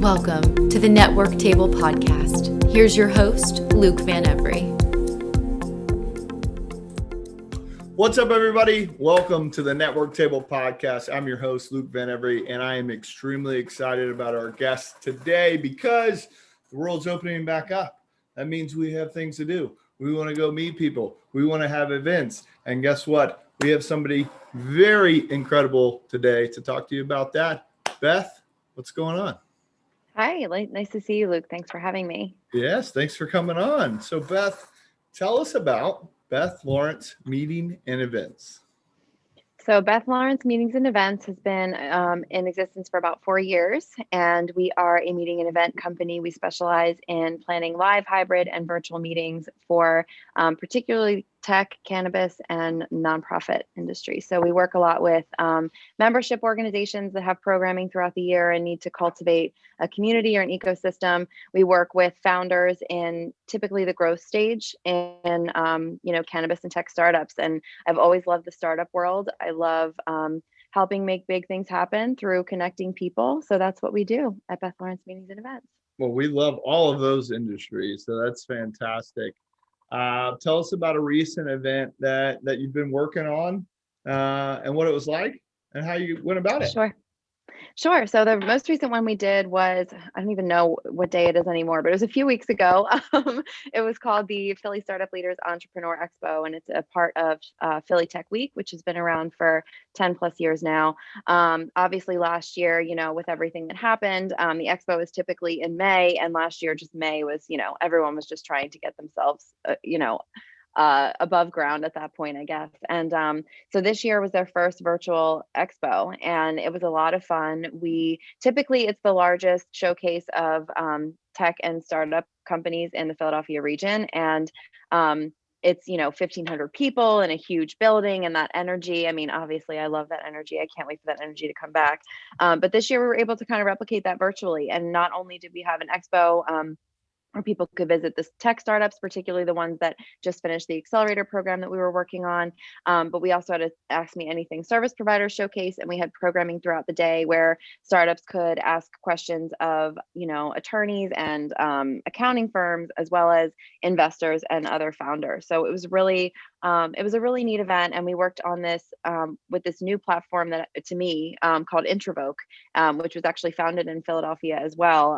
Welcome to the Network Table Podcast. Here's your host, Luke Van Every. What's up, everybody? Welcome to the Network Table Podcast. I'm your host, Luke Van Every, and I am extremely excited about our guest today because the world's opening back up. That means we have things to do. We want to go meet people. We want to have events. And guess what? We have somebody very incredible today to talk to you about that. Beth, what's going on? Hi, nice to see you, Luke. Thanks for having me. Yes, thanks for coming on. So, Beth, tell us about Beth Lawrence Meeting and Events. So Beth Lawrence Meetings and Events has been in existence for about 4 years, and we are a meeting and event company. We specialize in planning live, hybrid, and virtual meetings for particularly tech, cannabis, and nonprofit industry. So we work a lot with membership organizations that have programming throughout the year and need to cultivate a community or an ecosystem. We work with founders in typically the growth stage in cannabis and tech startups. And I've always loved the startup world. I love helping make big things happen through connecting people. So that's what we do at Beth Lawrence Meetings and Events. Well, we love all of those industries, so that's fantastic. Tell us about a recent event that you've been working on and what it was like and how you went about it. Sure. So the most recent one we did was, I don't even know what day it is anymore, but it was a few weeks ago. It was called the Philly Startup Leaders Entrepreneur Expo, and it's a part of Philly Tech Week, which has been around for 10 plus years now. Obviously last year, with everything that happened, the expo is typically in May, and last year just May was, everyone was just trying to get themselves, above ground at that point, I guess. And so this year was their first virtual expo, and it was a lot of fun. It's the largest showcase of tech and startup companies in the Philadelphia region. And it's 1,500 people in a huge building, and that energy. I mean, obviously I love that energy. I can't wait for that energy to come back. But this year we were able to kind of replicate that virtually. And not only did we have an expo where people could visit the tech startups, particularly the ones that just finished the accelerator program that we were working on. But we also had a Ask Me Anything service provider showcase, and we had programming throughout the day where startups could ask questions of, attorneys and accounting firms, as well as investors and other founders. So it was a really neat event, and we worked on this with this new platform that, to me, called Introvoke, which was actually founded in Philadelphia as well.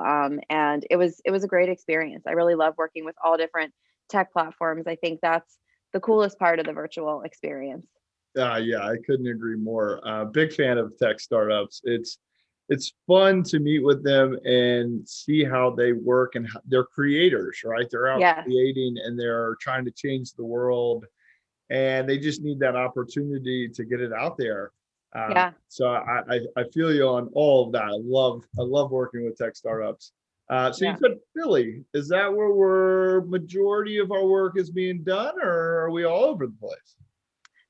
And it was a great experience. I really love working with all different tech platforms. I think that's the coolest part of the virtual experience. Yeah, I couldn't agree more. Big fan of tech startups. It's fun to meet with them and see how they work, and they're creators, right? They're out creating, and they're trying to change the world, and they just need that opportunity to get it out there. So I feel you on all of that. I love working with tech startups. You said Philly. Is that where majority of our work is being done, or are we all over the place?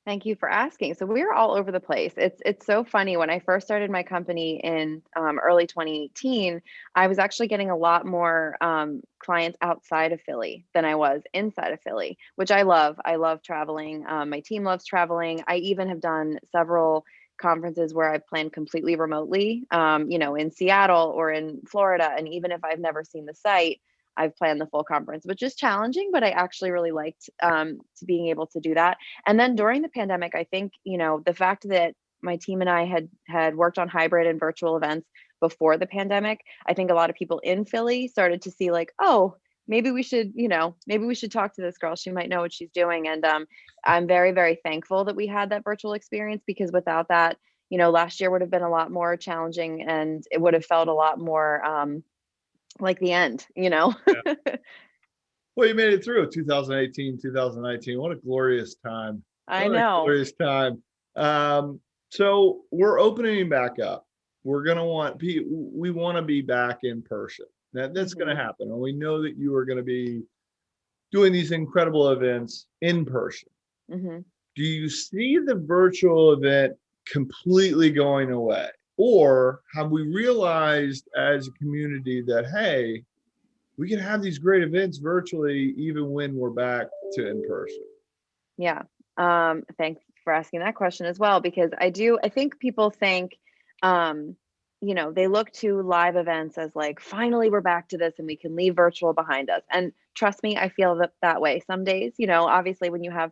Thank you for asking. So we're all over the place. It's so funny. When I first started my company in early 2018, I was actually getting a lot more clients outside of Philly than I was inside of Philly, which I love. I love traveling. My team loves traveling. I even have done several conferences where I've planned completely remotely, in Seattle or in Florida. And even if I've never seen the site, I've planned the full conference, which is challenging, but I actually really liked to being able to do that. And then during the pandemic, I think, the fact that my team and I had worked on hybrid and virtual events before the pandemic, I think a lot of people in Philly started to see like, oh, maybe we should talk to this girl. She might know what she's doing. And I'm very, very thankful that we had that virtual experience, because without that, last year would have been a lot more challenging, and it would have felt a lot more like the end. Yeah. Well, you made it through 2018, 2019. What a glorious time. I know. Glorious time. So we're opening back up. We want to be back in person. That's going to happen. And we know that you are going to be doing these incredible events in person. Mm-hmm. Do you see the virtual event completely going away? Or have we realized as a community that, hey, we can have these great events virtually even when we're back to in person? Yeah. Thanks for asking that question as well, because I think people think they look to live events as like, finally, we're back to this and we can leave virtual behind us. And trust me, I feel that way some days. Obviously, when you have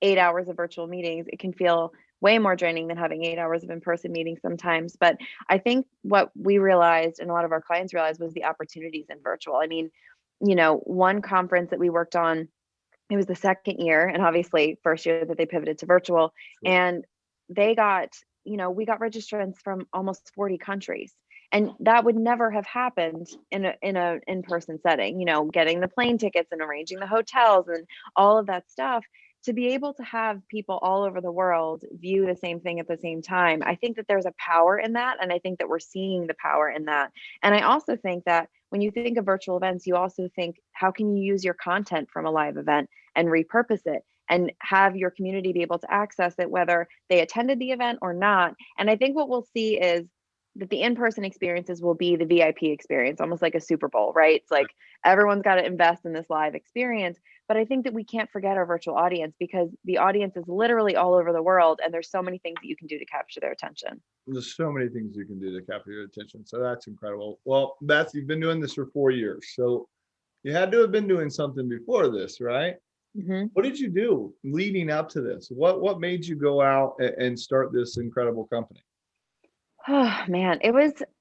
8 hours of virtual meetings, it can feel way more draining than having 8 hours of in-person meetings sometimes. But I think what we realized and a lot of our clients realized was the opportunities in virtual. I mean, one conference that we worked on, it was the second year, and obviously first year that they pivoted to virtual. Sure. And they got, we got registrants from almost 40 countries. And that would never have happened in a in-person setting, getting the plane tickets and arranging the hotels and all of that stuff. To be able to have people all over the world view the same thing at the same time, I think that there's a power in that. And I think that we're seeing the power in that. And I also think that when you think of virtual events, you also think, how can you use your content from a live event and repurpose it and have your community be able to access it, whether they attended the event or not? And I think what we'll see is that the in-person experiences will be the VIP experience, almost like a Super Bowl, right? It's like everyone's got to invest in this live experience. But I think that we can't forget our virtual audience, because the audience is literally all over the world, and there's so many things that you can do to capture their attention. There's so many things you can do to capture your attention. So that's incredible. Well, Beth, you've been doing this for 4 years. So you had to have been doing something before this, right? Mm-hmm. What did you do leading up to this? What made you go out and start this incredible company? Oh man,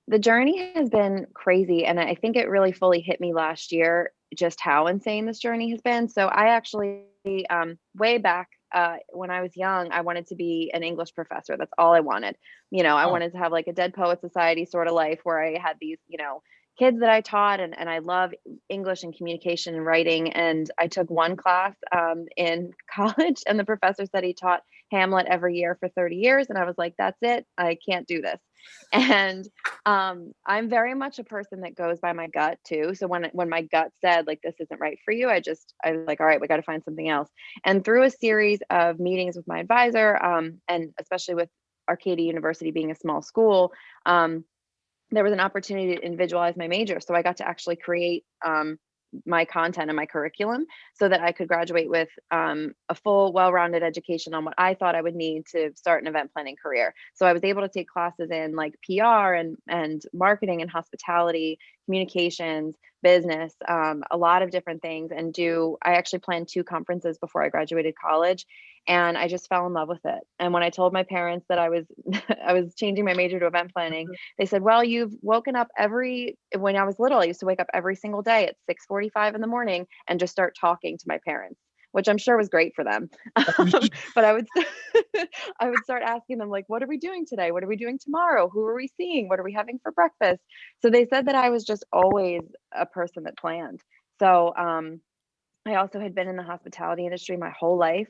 the journey has been crazy. And I think it really fully hit me last year, just how insane this journey has been. So I actually, way back when I was young, I wanted to be an English professor. That's all I wanted. I Oh, wanted to have like a Dead Poet Society sort of life where I had these, kids that I taught, and I love English and communication and writing. And I took one class in college, and the professor said he taught Hamlet every year for 30 years. And I was like, that's it. I can't do this. And I'm very much a person that goes by my gut too. So when my gut said like, this isn't right for you, I was like, all right, we got to find something else. And through a series of meetings with my advisor, and especially with Arcadia University being a small school, there was an opportunity to individualize my major. So I got to actually create my content and my curriculum so that I could graduate with a full, well-rounded education on what I thought I would need to start an event planning career. So I was able to take classes in like PR and marketing and hospitality, communications, business, a lot of different things. And I actually planned 2 conferences before I graduated college. And I just fell in love with it. And when I told my parents that I was I was changing my major to event planning, they said, well, you've woken up when I was little, I used to wake up every single day at 6:45 in the morning and just start talking to my parents, which I'm sure was great for them. But I would I would start asking them like, what are we doing today? What are we doing tomorrow? Who are we seeing? What are we having for breakfast? So they said that I was just always a person that planned. So I also had been in the hospitality industry my whole life.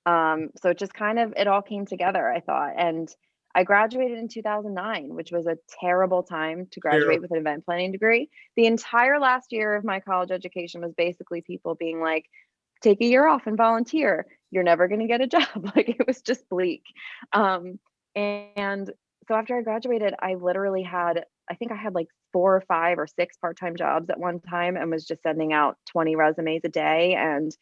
So it just it all came together, I thought. And I graduated in 2009, which was a terrible time to graduate with an event planning degree. The entire last year of my college education was basically people being like, take a year off and volunteer. You're never going to get a job. Like it was just bleak. And so after I graduated, I think I had like 4 or 5 or 6 part-time jobs at one time and was just sending out 20 resumes a day. And,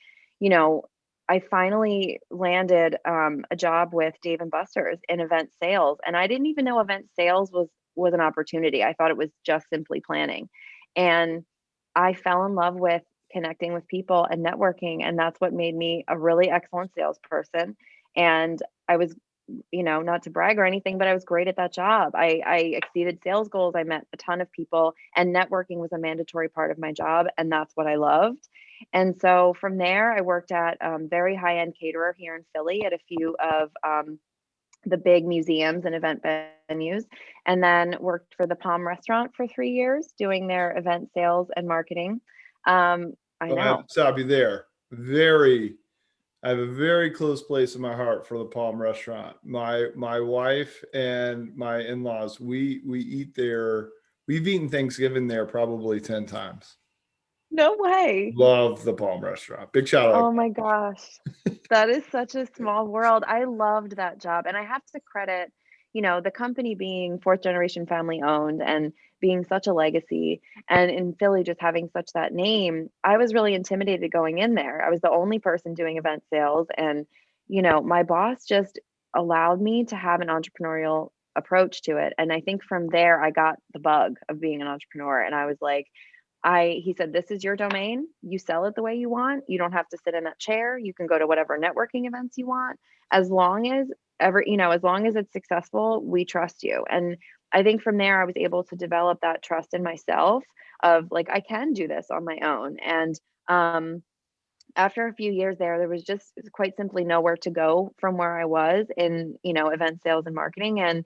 I finally landed a job with Dave & Buster's in event sales. And I didn't even know event sales was an opportunity. I thought it was just simply planning. And I fell in love with connecting with people and networking. And that's what made me a really excellent salesperson. And I was, not to brag or anything, but I was great at that job. I exceeded sales goals. I met a ton of people, and networking was a mandatory part of my job. And that's what I loved. And so from there, I worked at very high-end caterer here in Philly at a few of the big museums and event venues, and then worked for the Palm Restaurant for 3 years doing their event sales and marketing. I I have know. to stop you there. I have a very close place in my heart for the Palm Restaurant. My wife and my in-laws, we eat there. We've eaten Thanksgiving there probably 10 times. No way. Love the Palm Restaurant. Big shout out. Oh my gosh. That is such a small world. I loved that job. And I have to credit, the company being 4th generation family owned and being such a legacy, and in Philly just having such that name. I was really intimidated going in there. I was the only person doing event sales, and my boss just allowed me to have an entrepreneurial approach to it. And I think from there, I got the bug of being an entrepreneur. And I was like, he said, this is your domain. You sell it the way you want. You don't have to sit in that chair. You can go to whatever networking events you want. As long as as long as it's successful, we trust you. And I think from there, I was able to develop that trust in myself of like, I can do this on my own. And after a few years there was just quite simply nowhere to go from where I was in, event sales and marketing. And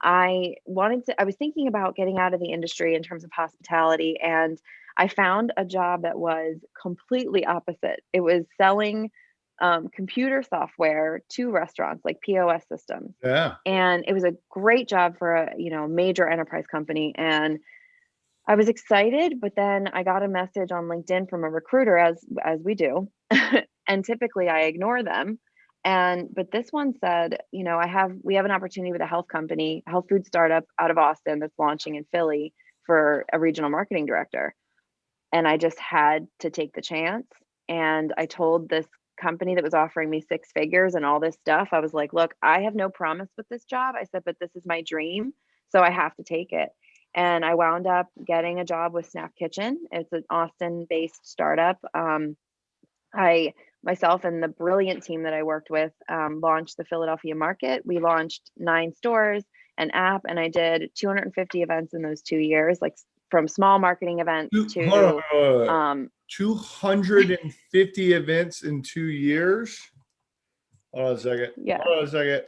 I was thinking about getting out of the industry in terms of hospitality. And I found a job that was completely opposite. It was selling computer software to restaurants, like POS systems. Yeah. And it was a great job for a, major enterprise company. And I was excited, but then I got a message on LinkedIn from a recruiter, as we do. And typically I ignore them. But this one said, we have an opportunity with a health company, health food startup out of Austin that's launching in Philly for a regional marketing director. And I just had to take the chance. And I told this company that was offering me 6 figures and all this stuff, I was like, look, I have no promise with this job. I said, but this is my dream. So I have to take it. And I wound up getting a job with Snap Kitchen. It's an Austin-based startup. Myself and the brilliant team that I worked with launched the Philadelphia market. We launched 9 stores, an app, and I did 250 events in those 2 years, like from small marketing events to 250 events in 2 years. Hold on a second. Yeah. Hold on a second.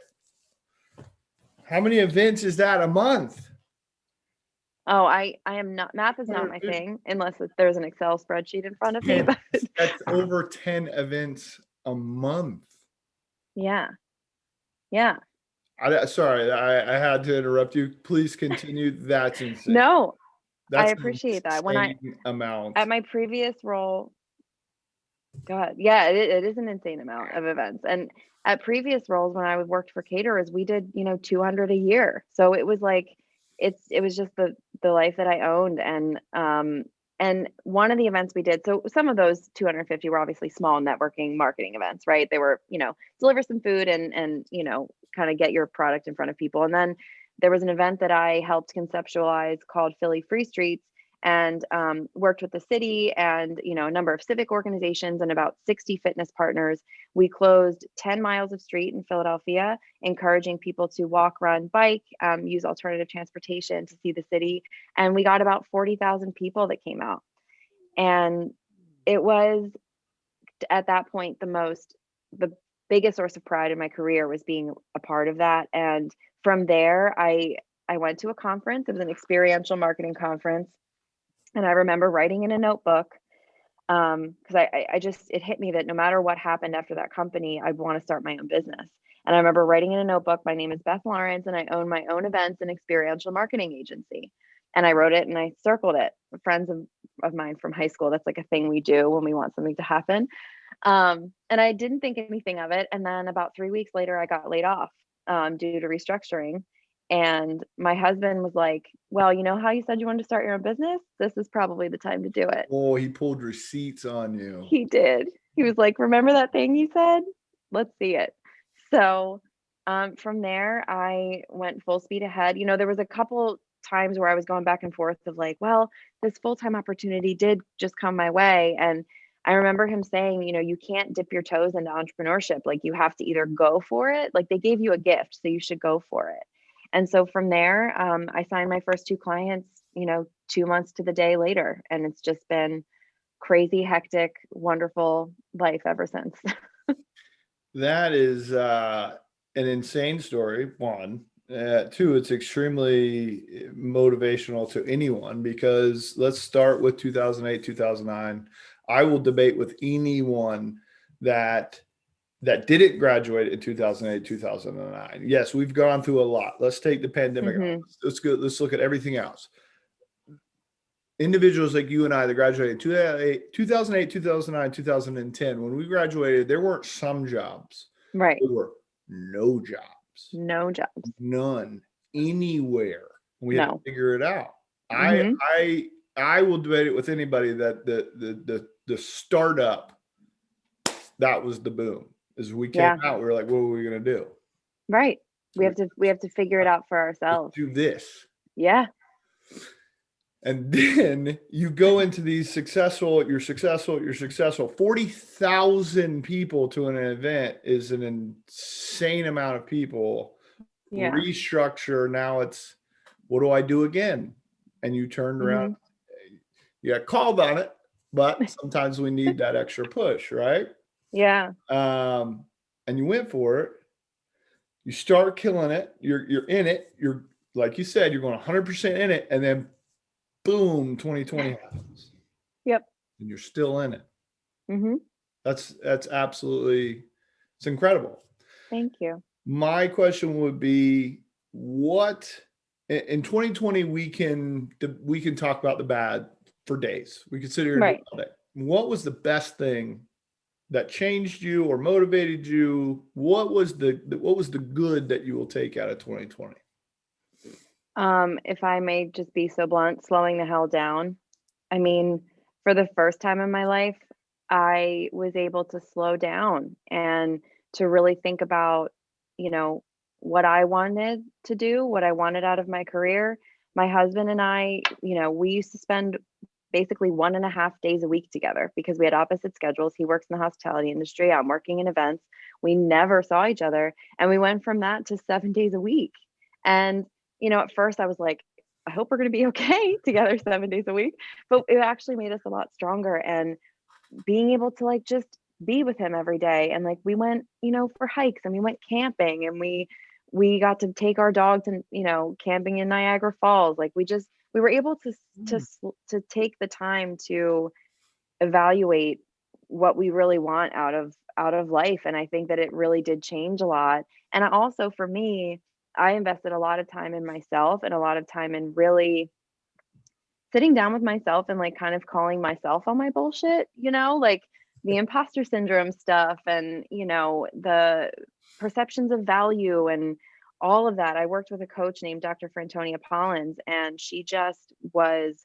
How many events is that a month? Oh, I am not, math is not my thing unless there's an Excel spreadsheet in front of me. But that's over 10 events a month. Yeah. Yeah. Sorry, I had to interrupt you. Please continue. That's insane. No, That's I appreciate that. When amount. At my previous role, God, yeah, it is an insane amount of events. And at previous roles, when I worked for caterers, we did, 200 a year. So it was like, it was just the life that I owned. And one of the events we did, so some of those 250 were obviously small networking marketing events, right? They were, deliver some food and kind of get your product in front of people. And then there was an event that I helped conceptualize called Philly Free Streets, and worked with the city and a number of civic organizations and about 60 fitness partners. We closed 10 miles of street in Philadelphia, encouraging people to walk, run, bike, use alternative transportation to see the city. And we got about 40,000 people that came out. And it was, at that point, the biggest source of pride in my career was being a part of that. And from there, I went to a conference. It was an experiential marketing conference. And I remember writing in a notebook, because it hit me that no matter what happened after that company, I'd want to start my own business. And I remember writing in a notebook, my name is Beth Lawrence, and I own my own events and experiential marketing agency. And I wrote it and I circled it. Friends of mine from high school, that's like a thing we do when we want something to happen. And I didn't think anything of it. And then about 3 weeks later, I got laid off due to restructuring. And my husband was like, well, you know how you said you wanted to start your own business? This is probably the time to do it. Oh, he pulled receipts on you. He did. He was like, remember that thing you said? Let's see it. So from there, I went full speed ahead. There was a couple times where I was going back and forth of like, well, this full-time opportunity did just come my way. And I remember him saying, you can't dip your toes into entrepreneurship. Like, you have to either go for it. Like, they gave you a gift, so you should go for it. And so from there, I signed my first 2 clients, 2 months to the day later. And it's just been crazy, hectic, wonderful life ever since. That is an insane story, 1. 2, it's extremely motivational to anyone, because let's start with 2008, 2009. I will debate with anyone that didn't graduate in 2008, 2009. Yes, we've gone through a lot. Let's take the pandemic. Mm-hmm. Let's look at everything else. Individuals like you and I that graduated 2008, 2009, 2010, when we graduated, there weren't some jobs. Right. There were no jobs. No jobs. None anywhere. We had to figure it out. Mm-hmm. I will debate it with anybody that the startup, that was the boom. As we came out, we were like, what were we going to do? Right. We have to figure it out for ourselves. Do this. Yeah. And then you go into these you're successful. 40,000 people to an event is an insane amount of people. Yeah. Restructure. Now it's, what do I do again? And you turned around, you got called on it, but sometimes we need that extra push, right? Yeah. And you went for it. You start killing it. You're in it. You're, like you said, you're going 100% in it. And then boom, 2020 happens. Yep. And you're still in it. Mm-hmm. That's absolutely, it's incredible. Thank you. My question would be, what in 2020 we can talk about the bad for days. We could sit here and do it all day. What was the best thing that changed you or motivated you? What was the good that you will take out of 2020? If I may just be so blunt, slowing the hell down. I mean, for the first time in my life, I was able to slow down and to really think about, what I wanted to do, what I wanted out of my career. My husband and I, we used to spend basically 1.5 days a week together because we had opposite schedules. He works in the hospitality industry. I'm working in events. We never saw each other. And we went from that to 7 days a week. And at first I was like, I hope we're going to be okay together 7 days a week. But it actually made us a lot stronger. And being able to like just be with him every day. And like we went, for hikes and we went camping and we got to take our dogs and, camping in Niagara Falls. Like we were able to take the time to evaluate what we really want out of life. And I think that it really did change a lot. And also for me, I invested a lot of time in myself and a lot of time in really sitting down with myself and like kind of calling myself on my bullshit, like the imposter syndrome stuff and, the perceptions of value and all of that. I worked with a coach named Dr. Frantonia Pollins, and she just was,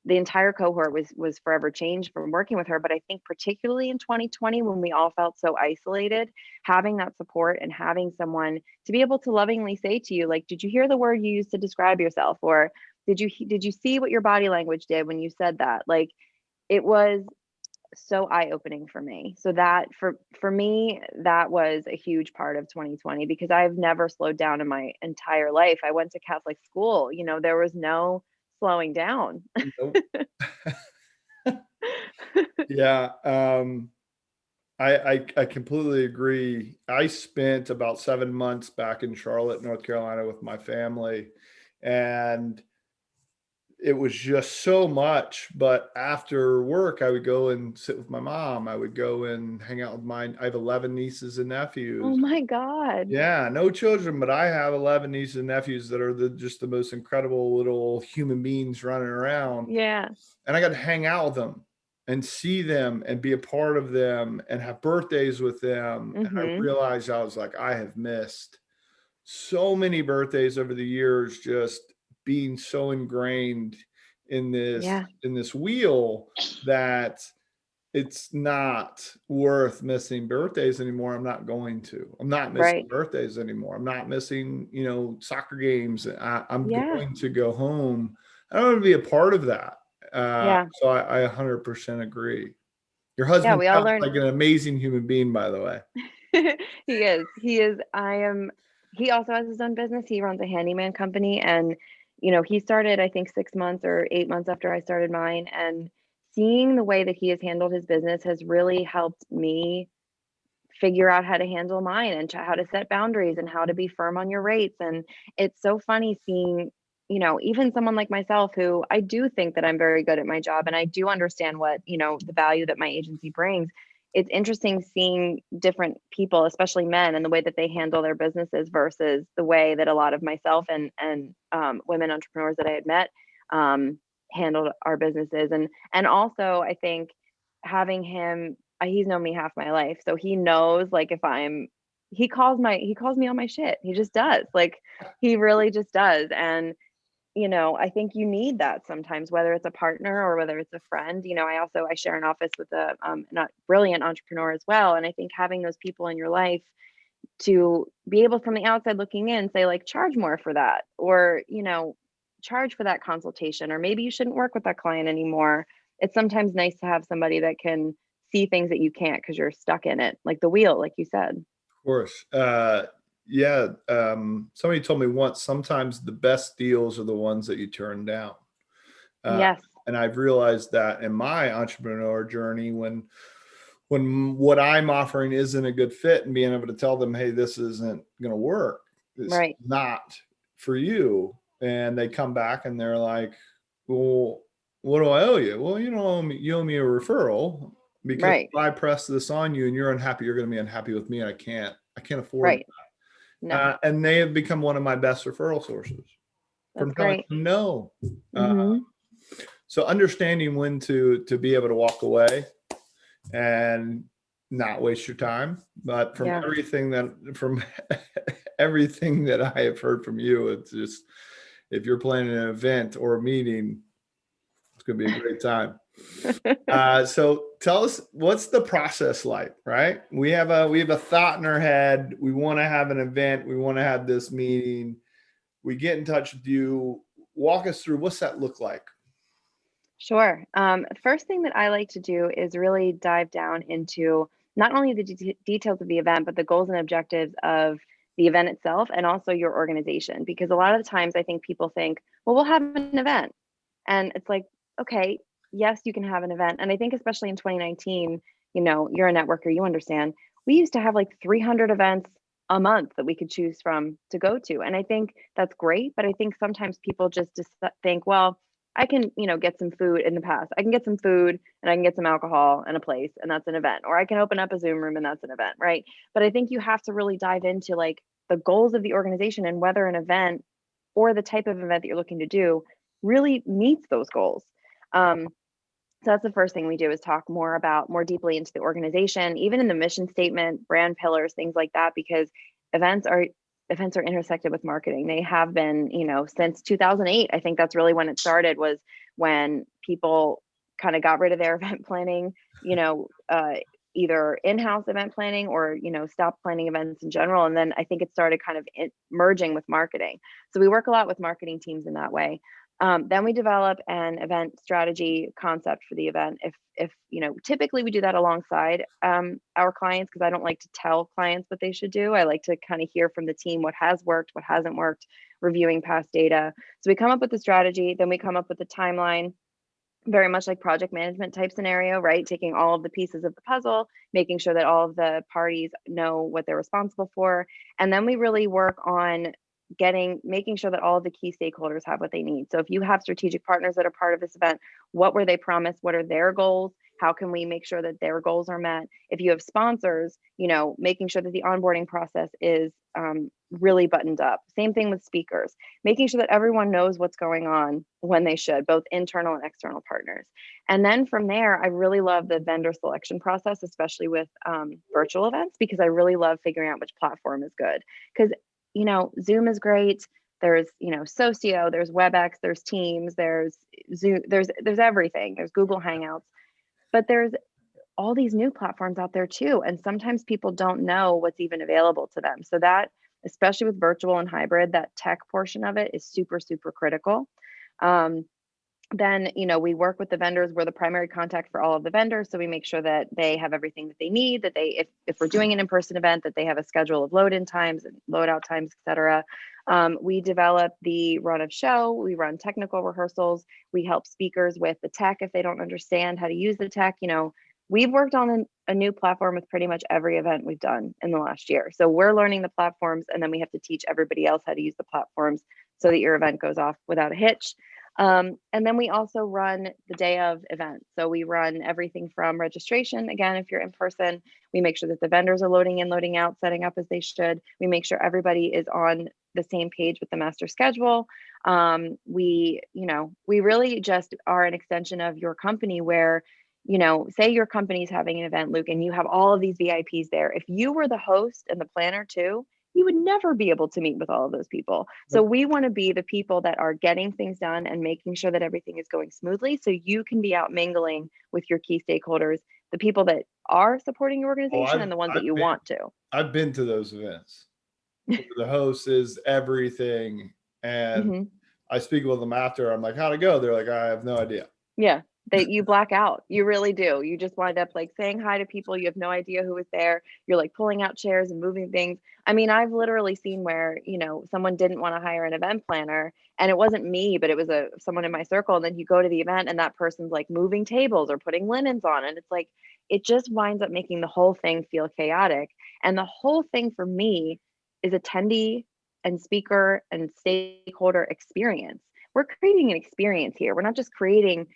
the entire cohort was forever changed from working with her. But I think particularly in 2020, when we all felt so isolated, having that support and having someone to be able to lovingly say to you, like, did you hear the word you used to describe yourself? Or did you see what your body language did when you said that? Like, it was so eye-opening for me. So that for me, that was a huge part of 2020 because I've never slowed down in my entire life. I went to Catholic school, there was no slowing down. Nope. Yeah. I completely agree. I spent about 7 months back in Charlotte, North Carolina with my family, and it was just so much. But after work, I would go and sit with my mom. I would go and hang out with I have 11 nieces and nephews. Oh my God. Yeah, no children, but I have 11 nieces and nephews that are just the most incredible little human beings running around. Yeah. And I got to hang out with them and see them and be a part of them and have birthdays with them. And I realized I was like, I have missed so many birthdays over the years, just being so ingrained in this wheel that it's not worth missing birthdays anymore. I'm not going to. I'm not missing birthdays anymore. I'm not missing, soccer games. I'm going to go home. I don't want to be a part of that. So I 100% agree. Your husband sounds like an amazing human being, by the way. He is. He also has his own business. He runs a handyman company, and he started, I think, 6 months or 8 months after I started mine. And seeing the way that he has handled his business has really helped me figure out how to handle mine and how to set boundaries and how to be firm on your rates. And it's so funny seeing, even someone like myself, who I do think that I'm very good at my job and I do understand what, the value that my agency brings. It's interesting seeing different people, especially men, and the way that they handle their businesses versus the way that a lot of myself and women entrepreneurs that I had met handled our businesses. And also, I think having him, he's known me half my life, so he knows, like, if he calls me on my shit. He just does. Like, he really just does. And I think you need that sometimes, whether it's a partner or whether it's a friend. I share an office with a not brilliant entrepreneur as well. And I think having those people in your life to be able from the outside looking in say like charge more for that, or charge for that consultation, or maybe you shouldn't work with that client anymore. It's sometimes nice to have somebody that can see things that you can't because you're stuck in it, like the wheel, like you said. Of course. Yeah. Somebody told me once, sometimes the best deals are the ones that you turn down. Yes. And I've realized that in my entrepreneur journey, when what I'm offering isn't a good fit, and being able to tell them, hey, this isn't going to work. It's right. not for you. And they come back and they're like, well, what do I owe you? Well, you owe me a referral, because right. if I press this on you and you're unhappy, you're going to be unhappy with me. And I can't afford right. that. No. And they have become one of my best referral sources That's from telling great. them no. Mm-hmm. So understanding when to be able to walk away and not waste your time. But from everything that I have heard from you, it's just, if you're planning an event or a meeting, it's going to be a great time. So tell us, what's the process like, right? We have a thought in our head. We want to have an event. We want to have this meeting. We get in touch with you. Walk us through, what's that look like? Sure. First thing that I like to do is really dive down into not only the details of the event, but the goals and objectives of the event itself and also your organization. Because a lot of the times I think people think, well, we'll have an event. And it's like, okay, yes, you can have an event. And I think especially in 2019, you're a networker, you understand. We used to have like 300 events a month that we could choose from to go to. And I think that's great. But I think sometimes people just think, well, I can, get some food in the past. I can get some food and I can get some alcohol and a place, and that's an event. Or I can open up a Zoom room and that's an event, right? But I think you have to really dive into like the goals of the organization and whether an event or the type of event that you're looking to do really meets those goals. So that's the first thing we do, is talk more deeply into the organization, even in the mission statement, brand pillars, things like that, because events are intersected with marketing. They have been, since 2008. I think that's really when it started, was when people kind of got rid of their event planning, either in-house event planning or, stopped planning events in general. And then I think it started kind of merging with marketing. So we work a lot with marketing teams in that way. Then we develop an event strategy concept for the event. If typically we do that alongside our clients, because I don't like to tell clients what they should do. I like to kind of hear from the team what has worked, what hasn't worked, reviewing past data. So we come up with the strategy, then we come up with the timeline, very much like project management type scenario, right? Taking all of the pieces of the puzzle, making sure that all of the parties know what they're responsible for. And then we really work on making sure that all of the key stakeholders have what they need. So if you have strategic partners that are part of this event, what were they promised? What are their goals? How can we make sure that their goals are met? If you have sponsors, making sure that the onboarding process is really buttoned up. Same thing with speakers, making sure that everyone knows what's going on when they should, both internal and external partners. And then from there, I really love the vendor selection process, especially with virtual events, because I really love figuring out which platform is good. Because Zoom is great. There's, Socio, there's WebEx, there's Teams, there's Zoom, there's everything. There's Google Hangouts, but there's all these new platforms out there too. And sometimes people don't know what's even available to them. So that, especially with virtual and hybrid, that tech portion of it is super, super critical. Then, we work with the vendors. We're the primary contact for all of the vendors. So we make sure that they have everything that they need, that if we're doing an in-person event, that they have a schedule of load-in times and load-out times, et cetera. We develop the run of show. We run technical rehearsals. We help speakers with the tech if they don't understand how to use the tech. We've worked on a new platform with pretty much every event we've done in the last year. So we're learning the platforms, and then we have to teach everybody else how to use the platforms so that your event goes off without a hitch. And then we also run the day of event. So we run everything from registration. Again, if you're in person, we make sure that the vendors are loading in, loading out, setting up as they should. We make sure everybody is on the same page with the master schedule. We really just are an extension of your company where, say your company's having an event, Luke, and you have all of these VIPs there. If you were the host and the planner too, you would never be able to meet with all of those people. So we want to be the people that are getting things done and making sure that everything is going smoothly, so you can be out mingling with your key stakeholders, the people that are supporting your organization and the ones that you want to. I've been to those events. The host is everything. And I speak with them after. I'm like, how'd it go? They're like, I have no idea. Yeah. You black out. You really do. You just wind up like saying hi to people. You have no idea who was there. You're like pulling out chairs and moving things. I mean, I've literally seen where, someone didn't want to hire an event planner and it wasn't me, but it was someone in my circle. And then you go to the event and that person's like moving tables or putting linens on. And it's like, it just winds up making the whole thing feel chaotic. And the whole thing for me is attendee and speaker and stakeholder experience. We're creating an experience here. We're not just creating,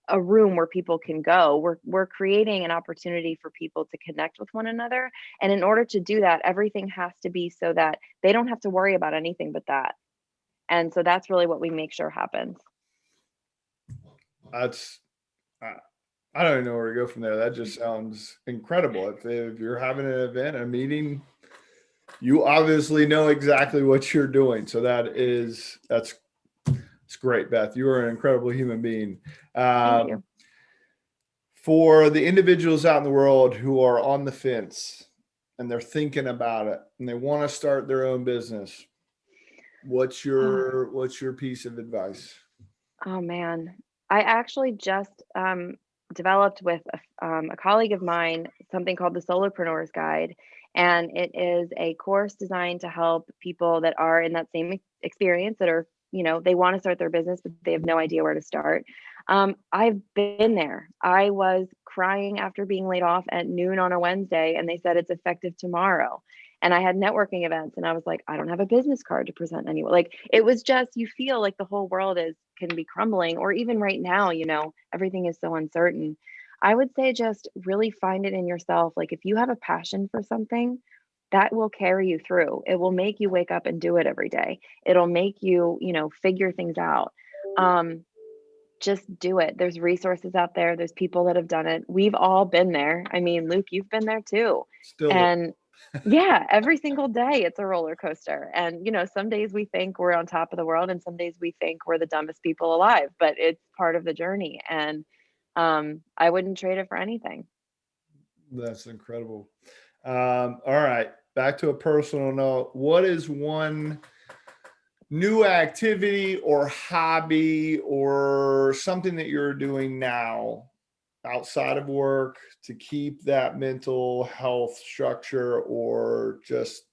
a room where people can go. We're creating an opportunity for people to connect with one another. And in order to do that, everything has to be so that they don't have to worry about anything but that. And so that's really what we make sure happens. That's, I don't even know where to go from there. That just sounds incredible. If you're having an event, a meeting, you obviously know exactly what you're doing. So that's great, Beth. You are an incredible human being. Thank you. For the individuals out in the world who are on the fence and they're thinking about it and they want to start their own business, what's your piece of advice? Oh man, I actually just developed with a colleague of mine something called the Solopreneurs Guide, and it is a course designed to help people that are in that same experience, that are, they want to start their business but they have no idea where to start. I've been there. I was crying after being laid off at noon on a Wednesday and they said it's effective tomorrow. And I had networking events and I was like, I don't have a business card to present anyone. Like, it was just, you feel like the whole world can be crumbling, or even right now, everything is so uncertain. I would say just really find it in yourself. Like, if you have a passion for something, that will carry you through. It will make you wake up and do it every day. It'll make you, figure things out. Just do it. There's resources out there. There's people that have done it. We've all been there. I mean, Luke, you've been there too. Still. And yeah, every single day it's a roller coaster. And, some days we think we're on top of the world and some days we think we're the dumbest people alive, but it's part of the journey. And I wouldn't trade it for anything. That's incredible. All right. Back to a personal note. What is one new activity or hobby or something that you're doing now outside of work to keep that mental health structure or just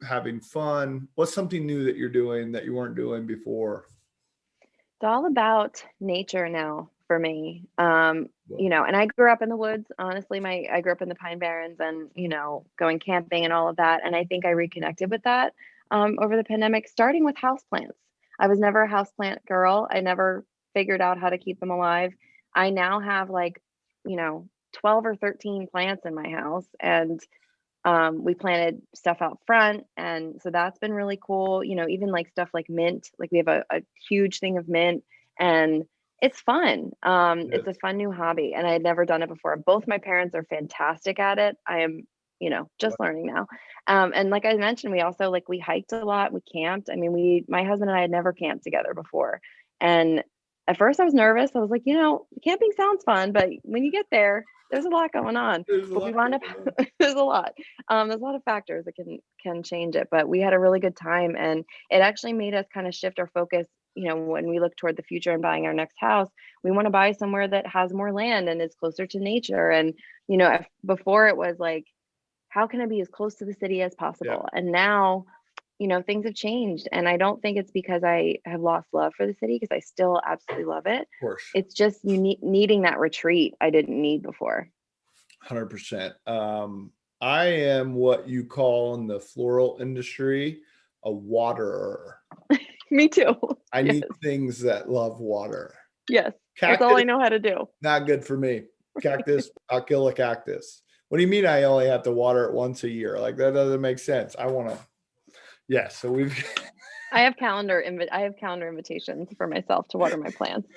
having fun? What's something new that you're doing that you weren't doing before? It's all about nature now for me. And I grew up in the woods. Honestly, I grew up in the Pine Barrens and, going camping and all of that. And I think I reconnected with that over the pandemic, starting with houseplants. I was never a houseplant girl. I never figured out how to keep them alive. I now have 12 or 13 plants in my house, and we planted stuff out front. And so that's been really cool. Even like stuff like mint, like we have a huge thing of mint, and it's fun. Yes. It's a fun new hobby and I had never done it before. Both my parents are fantastic at it. I am, just learning now. And like I mentioned, we also we hiked a lot, we camped. I mean, my husband and I had never camped together before. And at first I was nervous. I was like, camping sounds fun, but when you get there, there's a lot going on. But we wound up, there's a lot. There's a lot of factors that can change it. But we had a really good time, and it actually made us kind of shift our focus. When we look toward the future and buying our next house, we want to buy somewhere that has more land and is closer to nature. And before it was like, how can I be as close to the city as possible? Yeah. And now, things have changed, and I don't think it's because I have lost love for the city, because I still absolutely love it. Of course. It's just needing that retreat I didn't need before. 100%. I am what you call in the floral industry a waterer. Me too. I need things that love water. Yes. Cactus, that's all I know how to do. Not good for me. Cactus, I'll kill a cactus. What do you mean I only have to water it once a year? Like, that doesn't make sense. I want to. Yeah. So I have calendar invitations for myself to water my plants.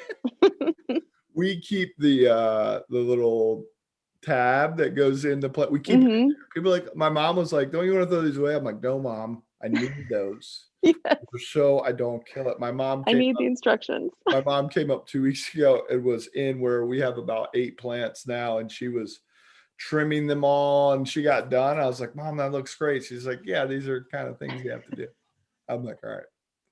We keep the little tab that goes in the plant. We keep people like my mom was like, "Don't you want to throw these away?" I'm like, "No, Mom, I need those." Yes. So I don't kill it. I need the instructions. My mom came up 2 weeks ago and was in where we have about 8 plants now, and she was trimming them all, and she got done. I was like, "Mom, that looks great." She's like, "Yeah, these are kind of things you have to do." I'm like, "All right,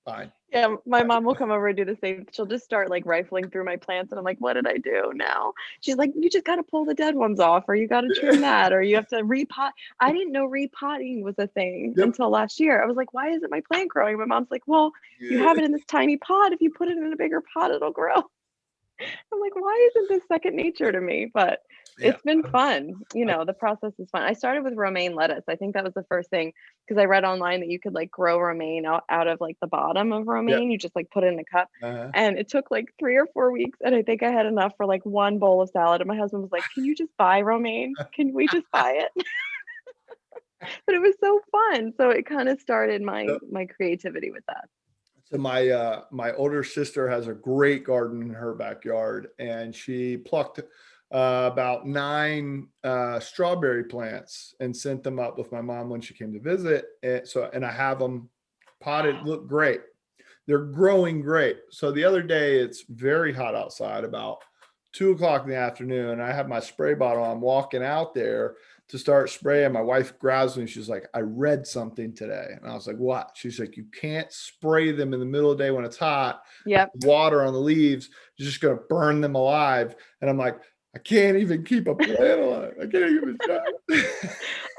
fine." Yeah, my mom will come over and do the same. She'll just start like rifling through my plants, and I'm like, "What did I do now?" She's like, "You just got to pull the dead ones off, or you got to trim that, or you have to repot." I didn't know repotting was a thing until last year. I was like, "Why isn't my plant growing?" My mom's like, "Well, you have it in this tiny pot. If you put it in a bigger pot, it'll grow." I'm like, "Why isn't this second nature to me?" But it's been fun. The process is fun. I started with romaine lettuce. I think that was the first thing, because I read online that you could like grow romaine out of like the bottom of romaine. You just like put it in a cup. And it took like 3 or 4 weeks. And I think I had enough for like one bowl of salad. And my husband was like, "Can you just buy romaine? Can we just buy it?" But it was so fun. So it kind of started my creativity with that. So my older sister has a great garden in her backyard, and she plucked about 9 strawberry plants and sent them up with my mom when she came to visit. And I have them potted, look great. They're growing great. So the other day, it's very hot outside, about 2:00 in the afternoon. I have my spray bottle. I'm walking out there to start spraying. My wife grabs me and she's like, "I read something today." And I was like, "What?" She's like, "You can't spray them in the middle of the day when it's hot. Water on the leaves, you're just going to burn them alive." And I'm like, "I can't even keep a plant alive. I can't even try."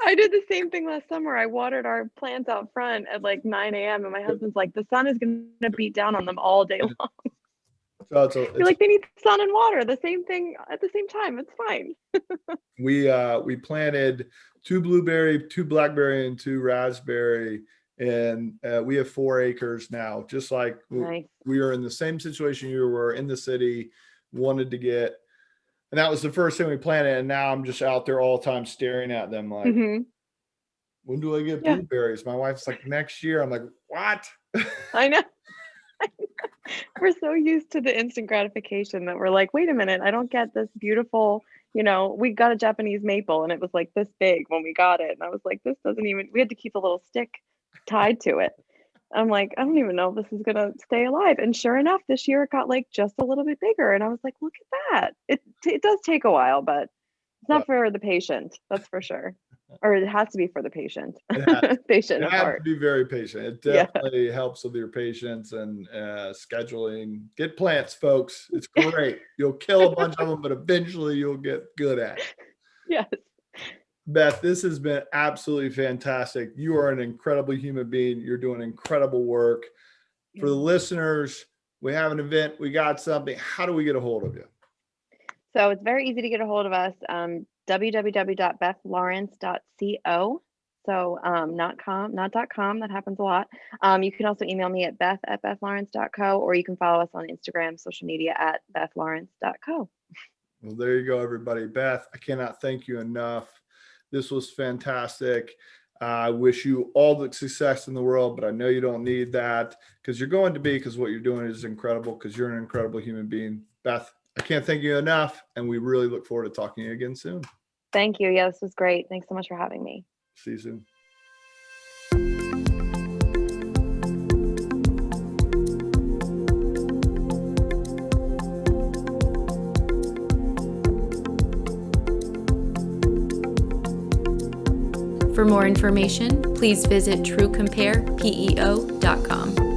I did the same thing last summer. I watered our plants out front at like 9 a.m. and my husband's like, "The sun is going to beat down on them all day long." So you're like, they need sun and water, the same thing at the same time. It's fine. We planted 2 blueberry, 2 blackberry, and 2 raspberry, and we have 4 acres now. Just like we are in the same situation you were in the city, wanted to get, and that was the first thing we planted. And now I'm just out there all the time staring at them like, when do I get blueberries? My wife's like, "Next year." I'm like, "What?" I know. We're so used to the instant gratification that we're like, "Wait a minute, I don't get this beautiful," we got a Japanese maple and it was like this big when we got it. And I was like, "This doesn't even," we had to keep a little stick tied to it. I'm like, "I don't even know if this is going to stay alive." And sure enough, this year it got like just a little bit bigger. And I was like, "Look at that." It does take a while, but it's not for the patient. That's for sure. Or it has to be for the patient. Patient You have to be very patient. It definitely helps with your patience and scheduling. Get plants, folks. It's great. You'll kill a bunch of them, but eventually you'll get good at it. Yes. Beth, this has been absolutely fantastic. You are an incredible human being. You're doing incredible work. For the listeners, we have an event. We got something. How do we get a hold of you? So it's very easy to get a hold of us. www.bethlawrence.co. So not .com. That happens a lot. You can also email me at beth@bethlawrence.co, or you can follow us on Instagram, social media at bethlawrence.co. Well, there you go, everybody. Beth, I cannot thank you enough. This was fantastic. I wish you all the success in the world, but I know you don't need that, because you're going to be, because what you're doing is incredible, because you're an incredible human being. Beth, I can't thank you enough, and we really look forward to talking to you again soon. Thank you. Yeah, this was great. Thanks so much for having me. See you soon. For more information, please visit truecompare.peo.com.